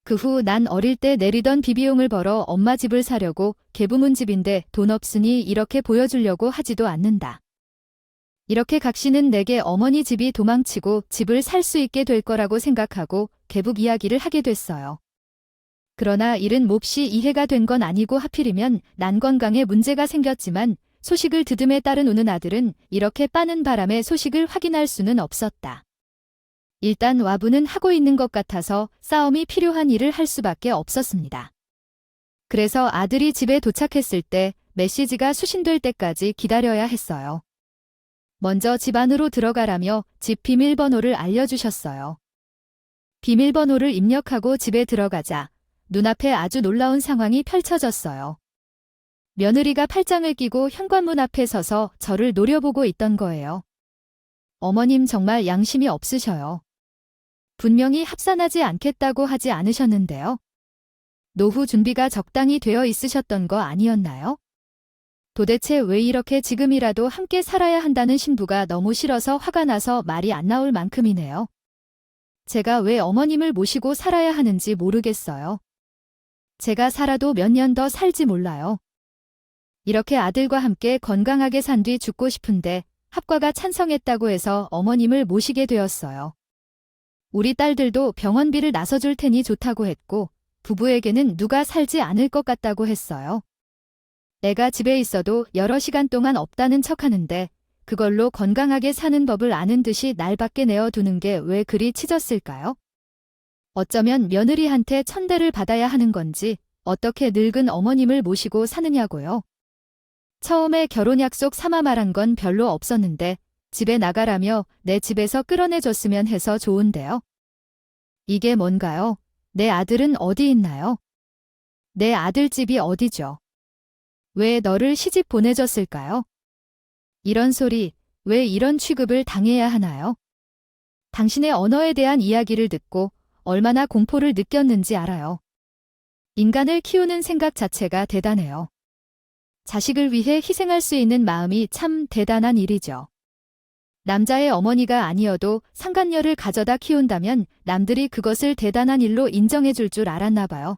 그 후 난 어릴 때 내리던 비비용을 벌어 엄마 집을 사려고 개부문 집인데 돈 없으니 이렇게 보여주려고 하지도 않는다. 이렇게 각시는 내게 어머니 집이 도망치고 집을 살 수 있게 될 거라고 생각하고 개북 이야기를 하게 됐어요. 그러나 일은 몹시 이해가 된 건 아니고 하필이면 난 건강에 문제가 생겼지만 소식을 듣음에 따른 우는 아들은 이렇게 빠는 바람에 소식을 확인할 수는 없었다. 일단 와부는 하고 있는 것 같아서 싸움이 필요한 일을 할 수밖에 없었습니다. 그래서 아들이 집에 도착했을 때 메시지가 수신될 때까지 기다려야 했어요. 먼저 집 안으로 들어가라며 집 비밀번호를 알려주셨어요. 비밀번호를 입력하고 집에 들어가자 눈앞에 아주 놀라운 상황이 펼쳐졌어요. 며느리가 팔짱을 끼고 현관문 앞에 서서 저를 노려보고 있던 거예요. 어머님 정말 양심이 없으셔요. 분명히 합산하지 않겠다고 하지 않으셨는데요. 노후 준비가 적당히 되어 있으셨던 거 아니었나요? 도대체 왜 이렇게 지금이라도 함께 살아야 한다는 신부가 너무 싫어서 화가 나서 말이 안 나올 만큼이네요. 제가 왜 어머님을 모시고 살아야 하는지 모르겠어요. 제가 살아도 몇 년 더 살지 몰라요. 이렇게 아들과 함께 건강하게 산 뒤 죽고 싶은데 합과가 찬성했다고 해서 어머님을 모시게 되었어요. 우리 딸들도 병원비를 나서줄 테니 좋다고 했고 부부에게는 누가 살지 않을 것 같다고 했어요. 애가 집에 있어도 여러 시간 동안 없다는 척하는데 그걸로 건강하게 사는 법을 아는 듯이 날 밖에 내어두는 게 왜 그리 치졌을까요? 어쩌면 며느리한테 천대를 받아야 하는 건지 어떻게 늙은 어머님을 모시고 사느냐고요. 처음에 결혼 약속 삼아 말한 건 별로 없었는데 집에 나가라며 내 집에서 끌어내줬으면 해서 좋은데요. 이게 뭔가요? 내 아들은 어디 있나요? 내 아들 집이 어디죠? 왜 너를 시집 보내줬을까요? 이런 소리, 왜 이런 취급을 당해야 하나요? 당신의 언어에 대한 이야기를 듣고 얼마나 공포를 느꼈는지 알아요. 인간을 키우는 생각 자체가 대단해요. 자식을 위해 희생할 수 있는 마음이 참 대단한 일이죠. 남자의 어머니가 아니어도 상간녀를 가져다 키운다면 남들이 그것을 대단한 일로 인정해 줄 줄 알았나 봐요.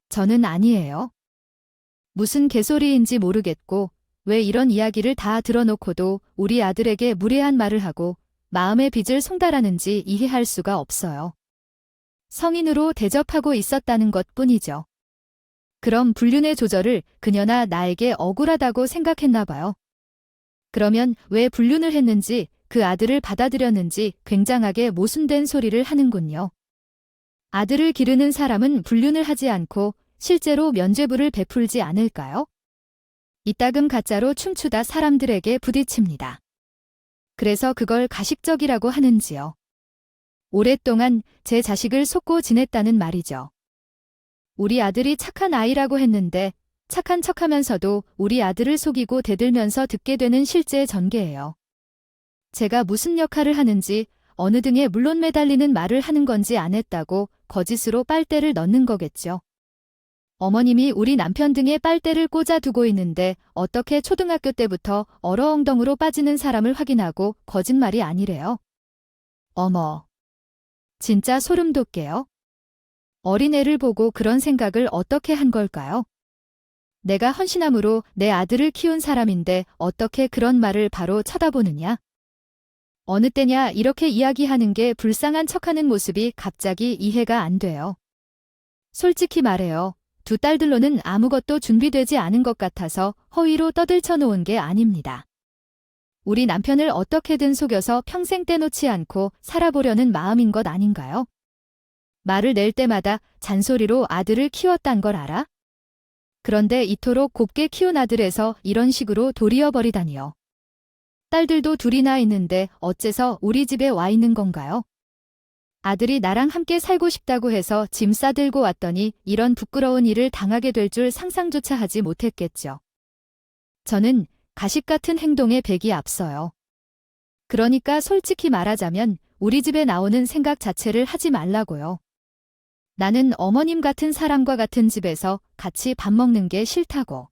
저는 아니에요. 무슨 개소리인지 모르겠고 왜 이런 이야기를 다 들어놓고도 우리 아들에게 무례한 말을 하고 마음의 빚을 송달하는지 이해할 수가 없어요. 성인으로 대접하고 있었다는 것뿐이죠. 그럼 불륜의 조절을 그녀나 나에게 억울하다고 생각했나 봐요. 그러면 왜 불륜을 했는지 그 아들을 받아들였는지 굉장하게 모순된 소리를 하는군요. 아들을 기르는 사람은 불륜을 하지 않고 실제로 면죄부를 베풀지 않을까요? 이따금 가짜로 춤추다 사람들에게 부딪힙니다. 그래서 그걸 가식적이라고 하는지요. 오랫동안 제 자식을 속고 지냈다는 말이죠. 우리 아들이 착한 아이라고 했는데 착한 척하면서도 우리 아들을 속이고 대들면서 듣게 되는 실제 전개예요. 제가 무슨 역할을 하는지 어느 등에 물론 매달리는 말을 하는 건지 안 했다고 거짓으로 빨대를 넣는 거겠죠. 어머님이 우리 남편 등에 빨대를 꽂아두고 있는데 어떻게 초등학교 때부터 얼어엉덩으로 빠지는 사람을 확인하고 거짓말이 아니래요. 어머. 진짜 소름 돋게요. 어린애를 보고 그런 생각을 어떻게 한 걸까요? 내가 헌신함으로 내 아들을 키운 사람인데 어떻게 그런 말을 바로 쳐다보느냐? 어느 때냐 이렇게 이야기하는 게 불쌍한 척하는 모습이 갑자기 이해가 안 돼요. 솔직히 말해요. 두 딸들로는 아무것도 준비되지 않은 것 같아서 허위로 떠들쳐 놓은 게 아닙니다. 우리 남편을 어떻게든 속여서 평생 떼놓지 않고 살아보려는 마음인 것 아닌가요? 말을 낼 때마다 잔소리로 아들을 키웠단 걸 알아? 그런데 이토록 곱게 키운 아들에서 이런 식으로 도리어버리다니요. 딸들도 둘이나 있는데 어째서 우리 집에 와 있는 건가요? 아들이 나랑 함께 살고 싶다고 해서 짐 싸들고 왔더니 이런 부끄러운 일을 당하게 될 줄 상상조차 하지 못했겠죠. 저는 가식 같은 행동에 백이 앞서요. 그러니까 솔직히 말하자면 우리 집에 나오는 생각 자체를 하지 말라고요. 나는 어머님 같은 사람과 같은 집에서 같이 밥 먹는 게 싫다고.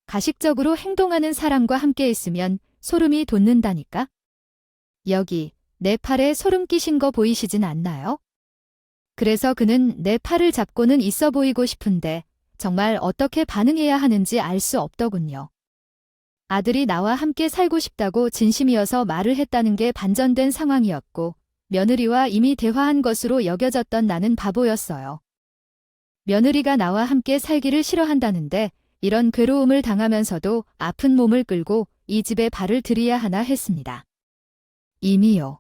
가식적으로 행동하는 사람과 함께 있으면 소름이 돋는다니까? 여기 내 팔에 소름 끼신 거 보이시진 않나요? 그래서 그는 내 팔을 잡고는 있어 보이고 싶은데 정말 어떻게 반응해야 하는지 알 수 없더군요. 아들이 나와 함께 살고 싶다고 진심이어서 말을 했다는 게 반전된 상황이었고 며느리와 이미 대화한 것으로 여겨졌던 나는 바보였어요. 며느리가 나와 함께 살기를 싫어한다는데 이런 괴로움을 당하면서도 아픈 몸을 끌고 이 집에 발을 들여야 하나 했습니다. 이미요.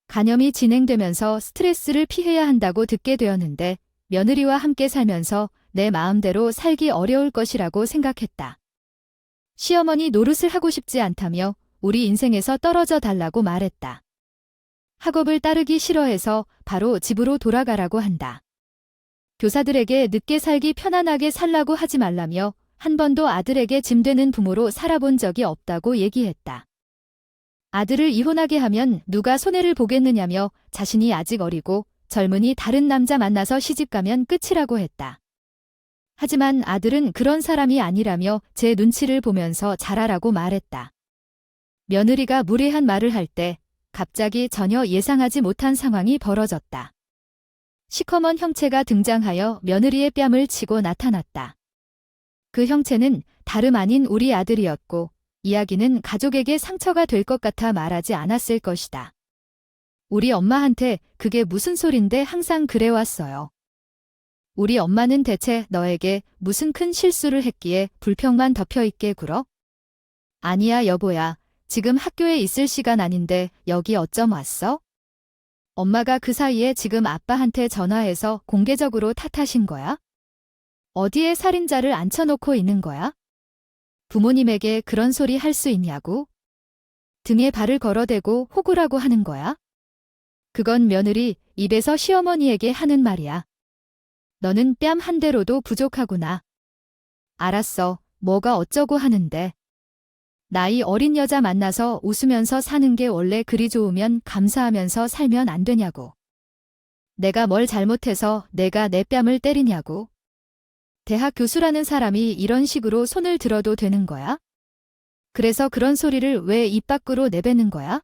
간염이 진행되면서 스트레스를 피해야 한다고 듣게 되었는데 며느리와 함께 살면서 내 마음대로 살기 어려울 것이라고 생각했다. 시어머니 노릇을 하고 싶지 않다며 우리 인생에서 떨어져 달라고 말했다. 학업을 따르기 싫어해서 바로 집으로 돌아가라고 한다. 교사들에게 늦게 살기 편안하게 살라고 하지 말라며 한 번도 아들에게 짐되는 부모로 살아본 적이 없다고 얘기했다. 아들을 이혼하게 하면 누가 손해를 보겠느냐며 자신이 아직 어리고 젊으니 다른 남자 만나서 시집가면 끝이라고 했다. 하지만 아들은 그런 사람이 아니라며 제 눈치를 보면서 잘하라고 말했다. 며느리가 무례한 말을 할 때 갑자기 전혀 예상하지 못한 상황이 벌어졌다. 시커먼 형체가 등장하여 며느리의 뺨을 치고 나타났다. 그 형체는 다름 아닌 우리 아들이었고 이야기는 가족에게 상처가 될 것 같아 말하지 않았을 것이다. 우리 엄마한테 그게 무슨 소린데 항상 그래왔어요. 우리 엄마는 대체 너에게 무슨 큰 실수를 했기에 불평만 덮여있게 굴어? 아니야 여보야, 지금 학교에 있을 시간 아닌데 여기 어쩜 왔어? 엄마가 그 사이에 지금 아빠한테 전화해서 공개적으로 탓하신 거야? 어디에 살인자를 앉혀놓고 있는 거야? 부모님에게 그런 소리 할 수 있냐고? 등에 발을 걸어대고 호구라고 하는 거야? 그건 며느리 입에서 시어머니에게 하는 말이야. 너는 뺨 한 대로도 부족하구나. 알았어, 뭐가 어쩌고 하는데. 나이 어린 여자 만나서 웃으면서 사는 게 원래 그리 좋으면 감사하면서 살면 안 되냐고. 내가 뭘 잘못해서 내가 내 뺨을 때리냐고. 대학 교수라는 사람이 이런 식으로 손을 들어도 되는 거야? 그래서 그런 소리를 왜 입 밖으로 내뱉는 거야?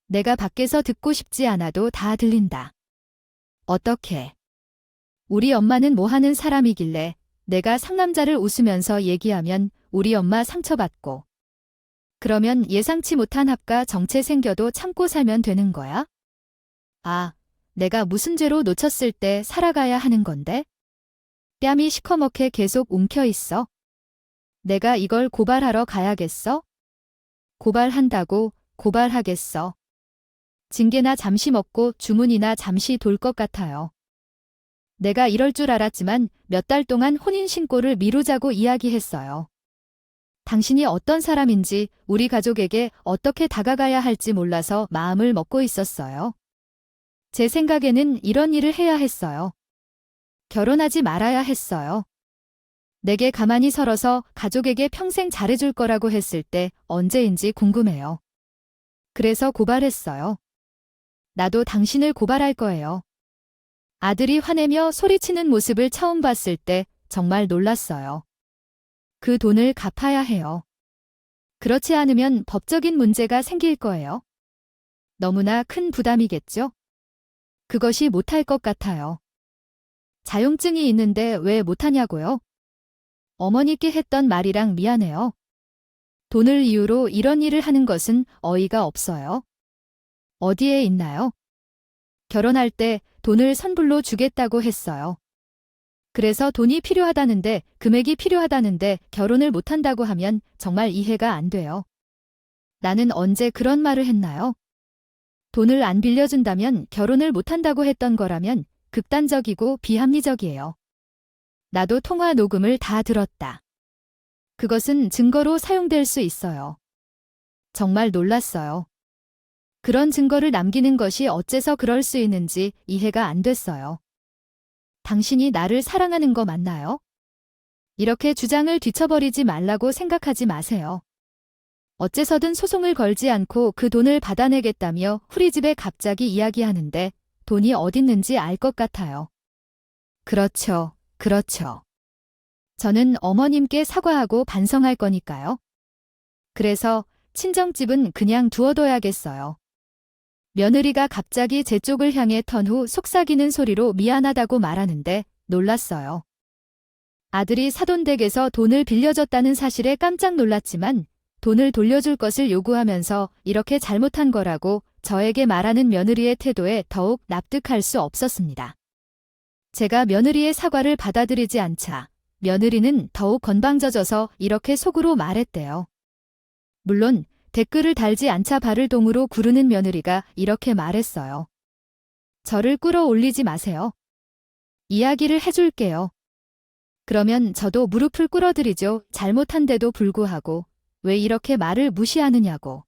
내가 밖에서 듣고 싶지 않아도 다 들린다. 어떻게? 우리 엄마는 뭐 하는 사람이길래 내가 상남자를 웃으면서 얘기하면 우리 엄마 상처받고 그러면 예상치 못한 합과 정체 생겨도 참고 살면 되는 거야? 아, 내가 무슨 죄로 놓쳤을 때 살아가야 하는 건데? 뺨이 시커멓게 계속 움켜있어. 내가 이걸 고발하러 가야겠어? 고발한다고 고발하겠어. 징계나 잠시 먹고 주문이나 잠시 돌 것 같아요. 내가 이럴 줄 알았지만 몇 달 동안 혼인신고를 미루자고 이야기했어요. 당신이 어떤 사람인지 우리 가족에게 어떻게 다가가야 할지 몰라서 마음을 먹고 있었어요. 제 생각에는 이런 일을 해야 했어요. 결혼하지 말아야 했어요. 내게 가만히 설어서 가족에게 평생 잘해줄 거라고 했을 때 언제인지 궁금해요. 그래서 고발했어요. 나도 당신을 고발할 거예요. 아들이 화내며 소리치는 모습을 처음 봤을 때 정말 놀랐어요. 그 돈을 갚아야 해요. 그렇지 않으면 법적인 문제가 생길 거예요. 너무나 큰 부담이겠죠? 그것이 못할 것 같아요. 자용증이 있는데 왜 못하냐고요? 어머니께 했던 말이랑 미안해요. 돈을 이유로 이런 일을 하는 것은 어이가 없어요. 어디에 있나요? 결혼할 때 돈을 선불로 주겠다고 했어요. 그래서 돈이 필요하다는데 금액이 필요하다는데 결혼을 못한다고 하면 정말 이해가 안 돼요. 나는 언제 그런 말을 했나요? 돈을 안 빌려준다면 결혼을 못한다고 했던 거라면 극단적이고 비합리적이에요. 나도 통화 녹음을 다 들었다. 그것은 증거로 사용될 수 있어요. 정말 놀랐어요. 그런 증거를 남기는 것이 어째서 그럴 수 있는지 이해가 안 됐어요. 당신이 나를 사랑하는 거 맞나요? 이렇게 주장을 뒤쳐버리지 말라고 생각하지 마세요. 어째서든 소송을 걸지 않고 그 돈을 받아내겠다며 우리 집에 갑자기 이야기하는데 돈이 어딨는지 알 것 같아요. 그렇죠. 그렇죠. 저는 어머님께 사과하고 반성할 거니까요. 그래서 친정집은 그냥 두어둬야겠어요. 며느리가 갑자기 제 쪽을 향해 턴 후 속삭이는 소리로 미안하다고 말하는데 놀랐어요. 아들이 사돈댁에서 돈을 빌려줬다는 사실에 깜짝 놀랐지만 돈을 돌려줄 것을 요구하면서 이렇게 잘못한 거라고 저에게 말하는 며느리의 태도에 더욱 납득할 수 없었습니다. 제가 며느리의 사과를 받아들이지 않자 며느리는 더욱 건방져져서 이렇게 속으로 말했대요. 물론 댓글을 달지 않자 발을 동으로 구르는 며느리가 이렇게 말했어요. 저를 끌어올리지 마세요. 이야기를 해줄게요. 그러면 저도 무릎을 꿇어드리죠. 잘못한데도 불구하고 왜 이렇게 말을 무시하느냐고.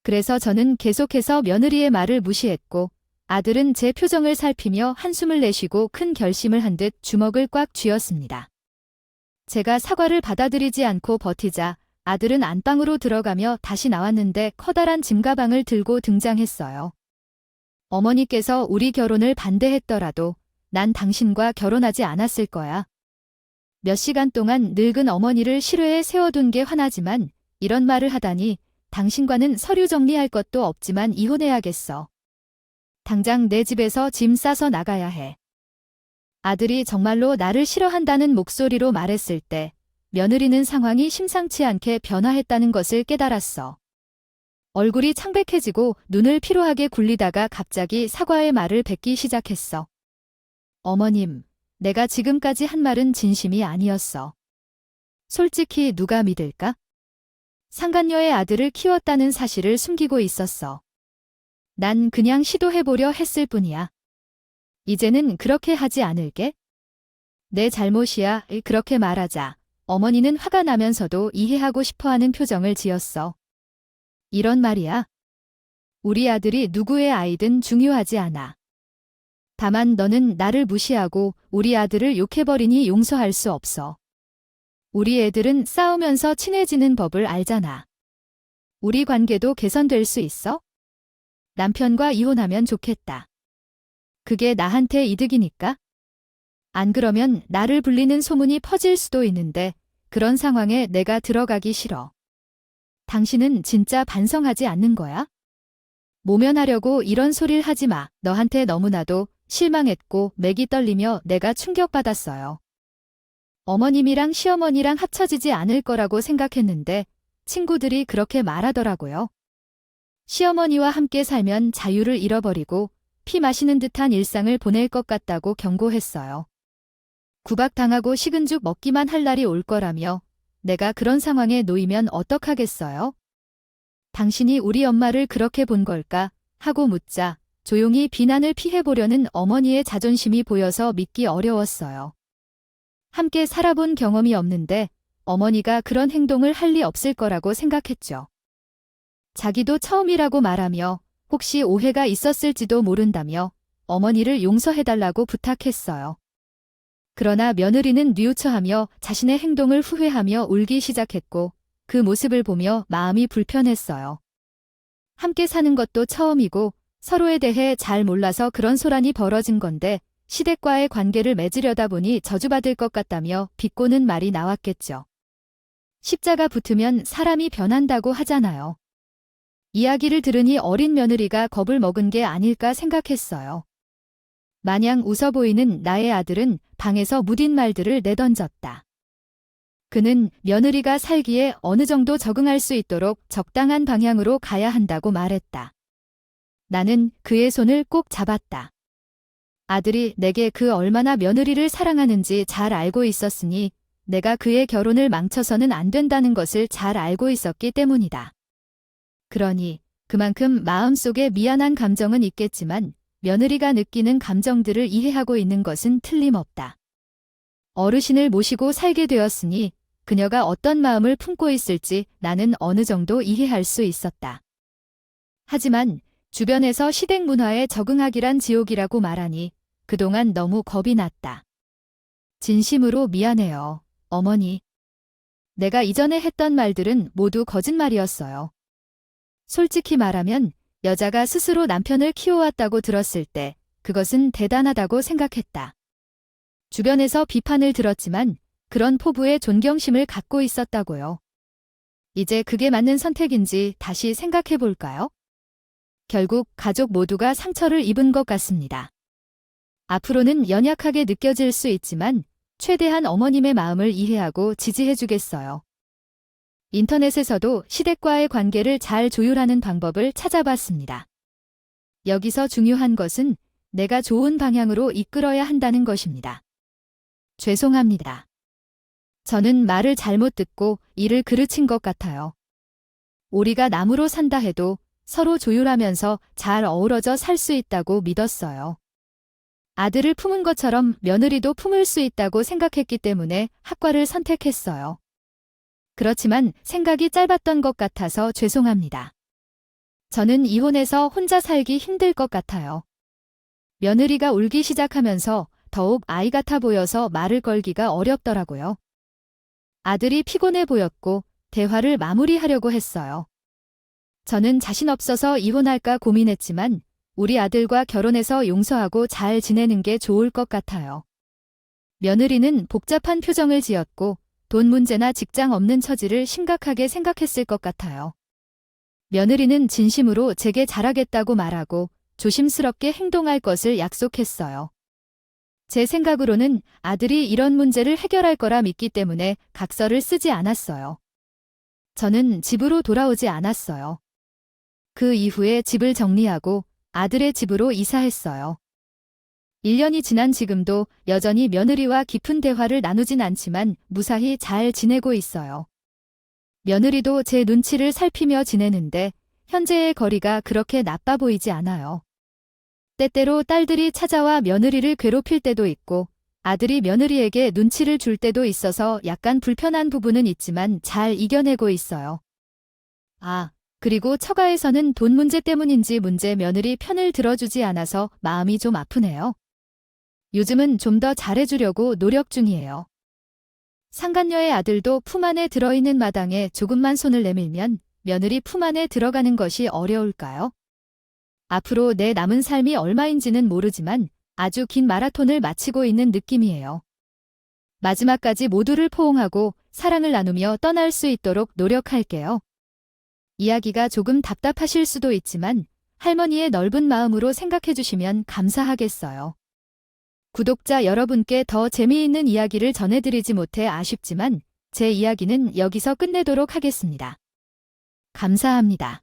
그래서 저는 계속해서 며느리의 말을 무시했고 아들은 제 표정을 살피며 한숨을 내쉬고 큰 결심을 한 듯 주먹을 꽉 쥐었습니다. 제가 사과를 받아들이지 않고 버티자 아들은 안방으로 들어가며 다시 나왔는데 커다란 짐가방을 들고 등장했어요. 어머니께서 우리 결혼을 반대했더라도 난 당신과 결혼하지 않았을 거야. 몇 시간 동안 늙은 어머니를 실외에 세워둔 게 화나지만 이런 말을 하다니 당신과는 서류 정리할 것도 없지만 이혼해야겠어. 당장 내 집에서 짐 싸서 나가야 해. 아들이 정말로 나를 싫어한다는 목소리로 말했을 때 며느리는 상황이 심상치 않게 변화했다는 것을 깨달았어. 얼굴이 창백해지고 눈을 피로하게 굴리다가 갑자기 사과의 말을 뱉기 시작했어. 어머님, 내가 지금까지 한 말은 진심이 아니었어. 솔직히 누가 믿을까? 상간녀의 아들을 키웠다는 사실을 숨기고 있었어. 난 그냥 시도해보려 했을 뿐이야. 이제는 그렇게 하지 않을게. 내 잘못이야. 그렇게 말하자 어머니는 화가 나면서도 이해하고 싶어하는 표정을 지었어. 이런 말이야. 우리 아들이 누구의 아이든 중요하지 않아. 다만 너는 나를 무시하고 우리 아들을 욕해버리니 용서할 수 없어. 우리 애들은 싸우면서 친해지는 법을 알잖아. 우리 관계도 개선될 수 있어? 남편과 이혼하면 좋겠다. 그게 나한테 이득이니까? 안 그러면 나를 불리는 소문이 퍼질 수도 있는데 그런 상황에 내가 들어가기 싫어. 당신은 진짜 반성하지 않는 거야? 모면하려고 이런 소리를 하지 마. 너한테 너무나도 실망했고 맥이 떨리며 내가 충격받았어요. 어머님이랑 시어머니랑 합쳐지지 않을 거라고 생각했는데 친구들이 그렇게 말하더라고요. 시어머니와 함께 살면 자유를 잃어버리고 피 마시는 듯한 일상을 보낼 것 같다고 경고했어요. 구박당하고 식은 죽 먹기만 할 날이 올 거라며 내가 그런 상황에 놓이면 어떡하겠어요? 당신이 우리 엄마를 그렇게 본 걸까? 하고 묻자 조용히 비난을 피해보려는 어머니의 자존심이 보여서 믿기 어려웠어요. 함께 살아본 경험이 없는데 어머니가 그런 행동을 할 리 없을 거라고 생각했죠. 자기도 처음이라고 말하며 혹시 오해가 있었을지도 모른다며 어머니를 용서해달라고 부탁했어요. 그러나 며느리는 뉘우쳐하며 자신의 행동을 후회하며 울기 시작했고 그 모습을 보며 마음이 불편했어요. 함께 사는 것도 처음이고 서로에 대해 잘 몰라서 그런 소란이 벌어진 건데 시댁과의 관계를 맺으려다 보니 저주받을 것 같다며 비꼬는 말이 나왔겠죠. 십자가 붙으면 사람이 변한다고 하잖아요. 이야기를 들으니 어린 며느리가 겁을 먹은 게 아닐까 생각했어요. 마냥 웃어 보이는 나의 아들은 방에서 무딘 말들을 내던졌다. 그는 며느리가 살기에 어느 정도 적응할 수 있도록 적당한 방향으로 가야 한다고 말했다. 나는 그의 손을 꼭 잡았다. 아들이 내게 그 얼마나 며느리를 사랑하는지 잘 알고 있었으니 내가 그의 결혼을 망쳐서는 안 된다는 것을 잘 알고 있었기 때문이다. 그러니 그만큼 마음속에 미안한 감정은 있겠지만 며느리가 느끼는 감정들을 이해하고 있는 것은 틀림없다. 어르신을 모시고 살게 되었으니 그녀가 어떤 마음을 품고 있을지 나는 어느 정도 이해할 수 있었다. 하지만 주변에서 시댁 문화에 적응하기란 지옥이라고 말하니 그동안 너무 겁이 났다. 진심으로 미안해요. 어머니. 내가 이전에 했던 말들은 모두 거짓말이었어요. 솔직히 말하면 여자가 스스로 남편을 키워왔다고 들었을 때 그것은 대단하다고 생각했다. 주변에서 비판을 들었지만 그런 포부에 존경심을 갖고 있었다고요. 이제 그게 맞는 선택인지 다시 생각해 볼까요? 결국 가족 모두가 상처를 입은 것 같습니다. 앞으로는 연약하게 느껴질 수 있지만 최대한 어머님의 마음을 이해하고 지지해 주겠어요. 인터넷에서도 시댁과의 관계를 잘 조율하는 방법을 찾아봤습니다. 여기서 중요한 것은 내가 좋은 방향으로 이끌어야 한다는 것입니다. 죄송합니다. 저는 말을 잘못 듣고 일을 그르친 것 같아요. 우리가 남으로 산다 해도 서로 조율하면서 잘 어우러져 살 수 있다고 믿었어요. 아들을 품은 것처럼 며느리도 품을 수 있다고 생각했기 때문에 학과를 선택했어요. 그렇지만 생각이 짧았던 것 같아서 죄송합니다. 저는 이혼해서 혼자 살기 힘들 것 같아요. 며느리가 울기 시작하면서 더욱 아이 같아 보여서 말을 걸기가 어렵더라고요. 아들이 피곤해 보였고 대화를 마무리하려고 했어요. 저는 자신 없어서 이혼할까 고민했지만 우리 아들과 결혼해서 용서하고 잘 지내는 게 좋을 것 같아요. 며느리는 복잡한 표정을 지었고 돈 문제나 직장 없는 처지를 심각하게 생각했을 것 같아요. 며느리는 진심으로 제게 잘하겠다고 말하고 조심스럽게 행동할 것을 약속했어요. 제 생각으로는 아들이 이런 문제를 해결할 거라 믿기 때문에 각서를 쓰지 않았어요. 저는 집으로 돌아오지 않았어요. 그 이후에 집을 정리하고 아들의 집으로 이사했어요. 1년이 지난 지금도 여전히 며느리와 깊은 대화를 나누진 않지만 무사히 잘 지내고 있어요. 며느리도 제 눈치를 살피며 지내는데 현재의 거리가 그렇게 나빠 보이지 않아요. 때때로 딸들이 찾아와 며느리를 괴롭힐 때도 있고 아들이 며느리에게 눈치를 줄 때도 있어서 약간 불편한 부분은 있지만 잘 이겨내고 있어요. 그리고 처가에서는 돈 문제 때문인지 며느리 편을 들어주지 않아서 마음이 좀 아프네요. 요즘은 좀 더 잘해주려고 노력 중이에요. 상간녀의 아들도 품 안에 들어있는 마당에 조금만 손을 내밀면 며느리 품 안에 들어가는 것이 어려울까요? 앞으로 내 남은 삶이 얼마인지는 모르지만 아주 긴 마라톤을 마치고 있는 느낌이에요. 마지막까지 모두를 포옹하고 사랑을 나누며 떠날 수 있도록 노력할게요. 이야기가 조금 답답하실 수도 있지만 할머니의 넓은 마음으로 생각해 주시면 감사하겠어요. 구독자 여러분께 더 재미있는 이야기를 전해드리지 못해 아쉽지만 제 이야기는 여기서 끝내도록 하겠습니다. 감사합니다.